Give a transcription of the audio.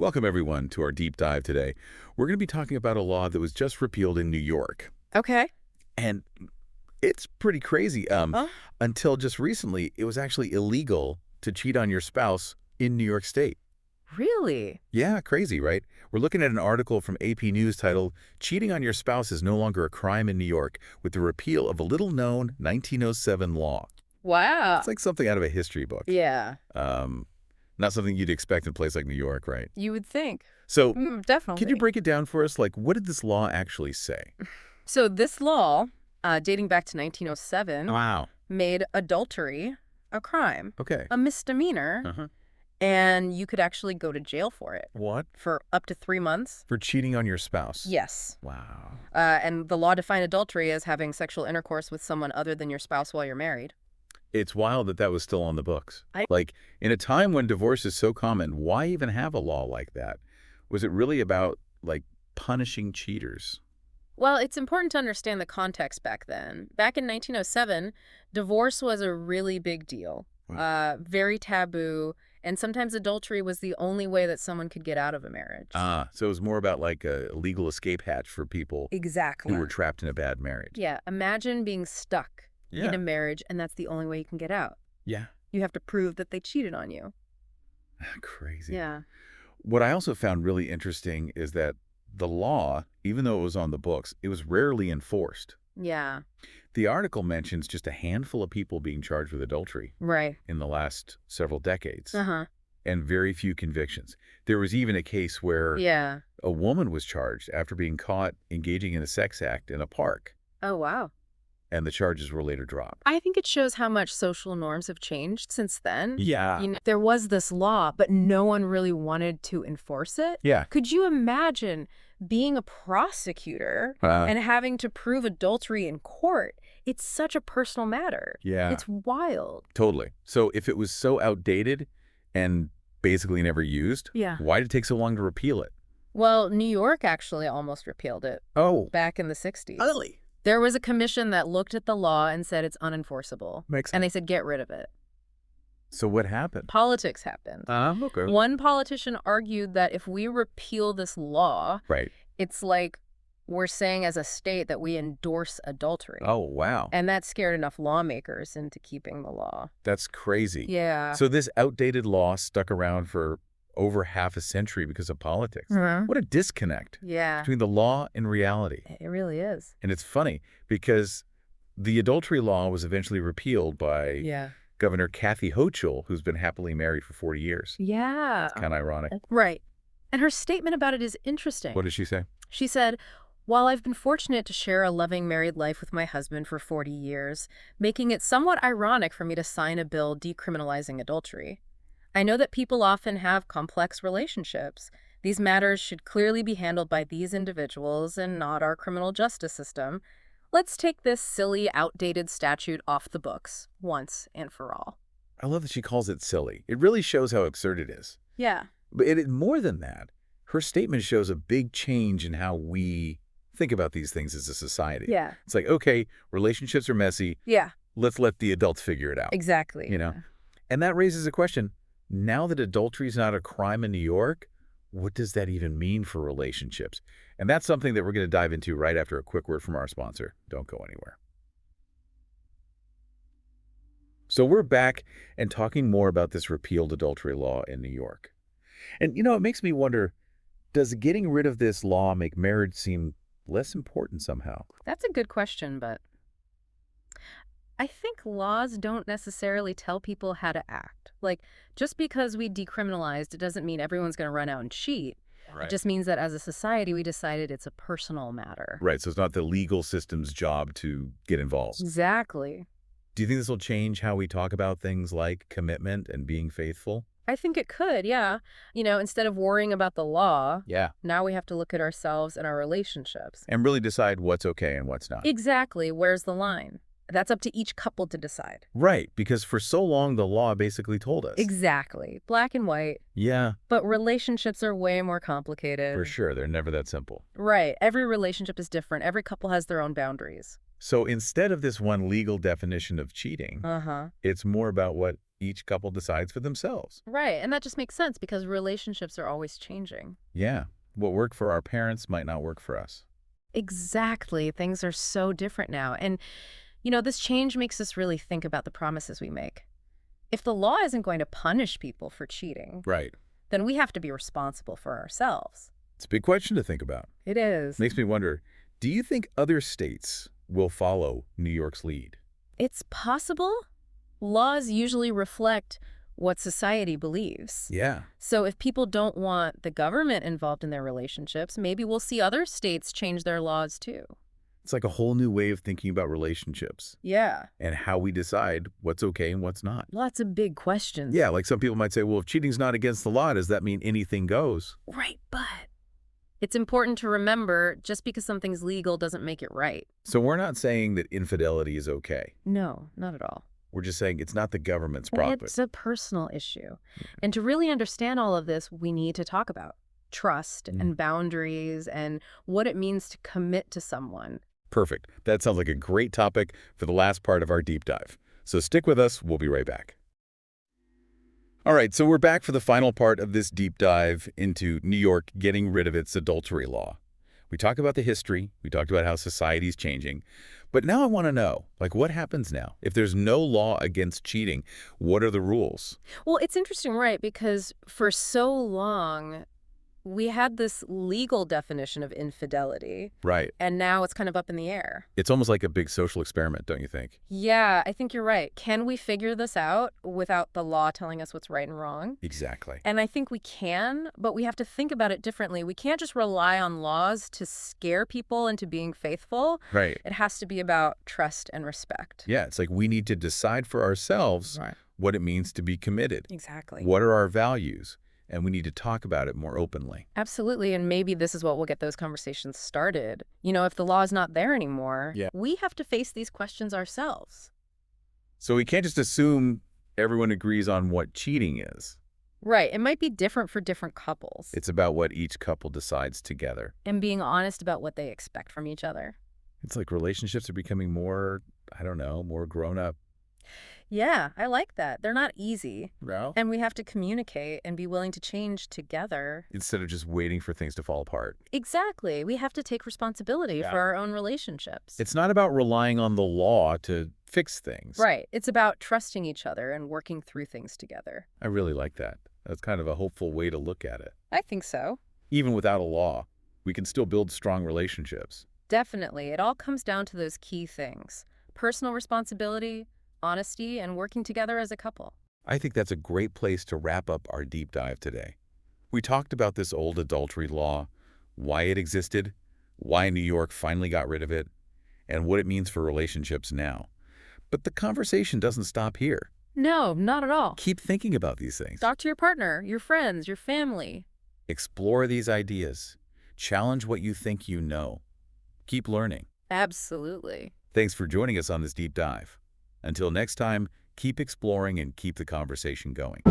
Welcome, everyone, to our deep dive today. We're going to be talking about a law that was just repealed in New York. Okay. And it's pretty crazy. Oh, Until just recently, it was actually illegal to cheat on your spouse in New York State. really? Yeah, crazy, right? We're looking at an article from AP News titled, Cheating on Your Spouse is No Longer a Crime in New York, with the repeal of a little-known 1907 law. Wow. It's like something out of a history book. Yeah, Um, Not something you'd expect in a place like New York, right? you would think. So, could you Definitely. break it down for us? Like, what did this law actually say? So this law, dating back to 1907, Wow. made adultery a crime, Okay. a misdemeanor, Uh-huh. and you could actually go to jail for it What? for up to 3 months. For cheating on your spouse? Yes. Wow. And the law defined adultery as having sexual intercourse with someone other than your spouse while you're married. It's wild that that was still on the books. I- Like, in a time when divorce is so common, why even have a law like that? Was it really about, like, punishing cheaters? Well, it's important to understand the context back then. Back in 1907, divorce was a really big deal, very taboo, and sometimes adultery was the only way that someone could get out of a marriage. So it was more about, like, a legal escape hatch for people Exactly. who were trapped in a bad marriage. Yeah, imagine being stuck in a marriage, and that's the only way you can get out. Yeah. You have to prove that they cheated on you. Crazy. Yeah. What I also found really interesting is that the law, even though it was on the books, it was rarely enforced. Yeah. The article mentions just a handful of people being charged with adultery Right. in the last several decades, Uh-huh. and very few convictions. There was even a case where Yeah. a woman was charged after being caught engaging in a sex act in a park, Oh, wow. and the charges were later dropped. I think it shows how much social norms have changed since then. Yeah. There was this law, but no one really wanted to enforce it. Yeah. Could you imagine being a prosecutor and having to prove adultery in court? It's such a personal matter. Yeah. It's wild. Totally. So if it was so outdated and basically never used, Yeah. why did it take so long to repeal it? Well, New York actually almost repealed it Oh, back in the 60s. really? There was a commission that looked at the law and said it's unenforceable. Makes sense. And they said, get rid of it. So what happened? Politics happened. Okay. One politician argued that if we repeal this law, Right. it's like we're saying as a state that we endorse adultery. Oh, wow. And that scared enough lawmakers into keeping the law. That's crazy. Yeah. So this outdated law stuck around for over half a century because of politics. Uh-huh. What a disconnect Yeah, between the law and reality. it really is. And it's funny because the adultery law was eventually repealed by Yeah. Governor Kathy Hochul, who's been happily married for 40 years. Yeah. Kind of ironic. Right. And her statement about it is interesting. What did she say? She said, while I've been fortunate to share a loving married life with my husband for 40 years, making it somewhat ironic for me to sign a bill decriminalizing adultery. I know that people often have complex relationships. These matters should clearly be handled by these individuals and not our criminal justice system. Let's take this silly, outdated statute off the books once and for all. I love that she calls it silly. It really shows how absurd it is. Yeah. But more than that, her statement shows a big change in how we think about these things as a society. Yeah. It's like, okay, relationships are messy. Yeah. Let's let the adults figure it out. Exactly. You know? And that raises a question. Now that adultery is not a crime in New York, what does that even mean for relationships? And that's something that we're going to dive into right after a quick word from our sponsor. Don't go anywhere. So we're back and talking more about this repealed adultery law in New York. And, it makes me wonder, does getting rid of this law make marriage seem less important somehow? That's a good question, but I think laws don't necessarily tell people how to act. Like, just because we decriminalized, it doesn't mean everyone's going to run out and cheat. Right. It just means that as a society, we decided it's a personal matter. Right. So it's not the legal system's job to get involved. Exactly. Do you think this will change how we talk about things like commitment and being faithful? I think it could, yeah. Instead of worrying about the law, Yeah. now we have to look at ourselves and our relationships. And really decide what's okay and what's not. Exactly. Where's the line? That's up to each couple to decide. Right. Because for so long, the law basically told us. Exactly. Black and white. Yeah, But relationships are way more complicated. for sure. They're never that simple. Right. Every relationship is different. Every couple has their own boundaries. So instead of this one legal definition of cheating, Uh-huh. it's more about what each couple decides for themselves. Right, and that just makes sense because relationships are always changing. Yeah, what worked for our parents might not work for us. Exactly. Things are so different now. And, this change makes us really think about the promises we make. If the law isn't going to punish people for cheating, Right. then we have to be responsible for ourselves. It's a big question to think about. It is. Makes me wonder, do you think other states will follow New York's lead? It's possible. Laws usually reflect what society believes. Yeah. So if people don't want the government involved in their relationships, maybe we'll see other states change their laws too. It's like a whole new way of thinking about relationships Yeah. and how we decide what's okay and what's not. Lots of big questions. Yeah, like some people might say, well, if cheating's not against the law, does that mean anything goes? Right, but it's important to remember just because something's legal doesn't make it right. So we're not saying that infidelity is okay. No, not at all. We're just saying it's not the government's problem. It's a personal issue. And to really understand all of this, we need to talk about trust and boundaries and what it means to commit to someone. Perfect. That sounds like a great topic for the last part of our deep dive. So stick with us. We'll be right back. All right, so we're back for the final part of this deep dive into New York getting rid of its adultery law. We talked about the history. We talked about how society's changing. But now I want to know, what happens now? If there's no law against cheating, what are the rules? Well, it's interesting, right? Because for so long, we had this legal definition of infidelity, Right. and now it's kind of up in the air. It's almost like a big social experiment, don't you think? Yeah, I think you're right. Can we figure this out without the law telling us what's right and wrong? Exactly. And I think we can, but we have to think about it differently. We can't just rely on laws to scare people into being faithful. Right. It has to be about trust and respect. Yeah, it's like we need to decide for ourselves Right. what it means to be committed. Exactly. What are our values? And we need to talk about it more openly. Absolutely, and maybe this is what will get those conversations started. If the law is not there anymore, we have to face these questions ourselves. So we can't just assume everyone agrees on what cheating is. Right, it might be different for different couples. It's about what each couple decides together. And being honest about what they expect from each other. It's like relationships are becoming more, more grown up. Yeah, I like that. They're not easy. No? And we have to communicate and be willing to change together. Instead of just waiting for things to fall apart. Exactly. We have to take responsibility for our own relationships. It's not about relying on the law to fix things. Right. It's about trusting each other and working through things together. I really like that. That's kind of a hopeful way to look at it. I think so. Even without a law, we can still build strong relationships. Definitely. It all comes down to those key things: personal responsibility, honesty, and working together as a couple. I think that's a great place to wrap up our deep dive today. We talked about this old adultery law, why it existed, why New York finally got rid of it, and what it means for relationships now. But the conversation doesn't stop here. No, not at all. Keep thinking about these things. Talk to your partner, your friends, your family. Explore these ideas. Challenge what you think you know. Keep learning. Absolutely. Thanks for joining us on this deep dive. Until next time, keep exploring and keep the conversation going.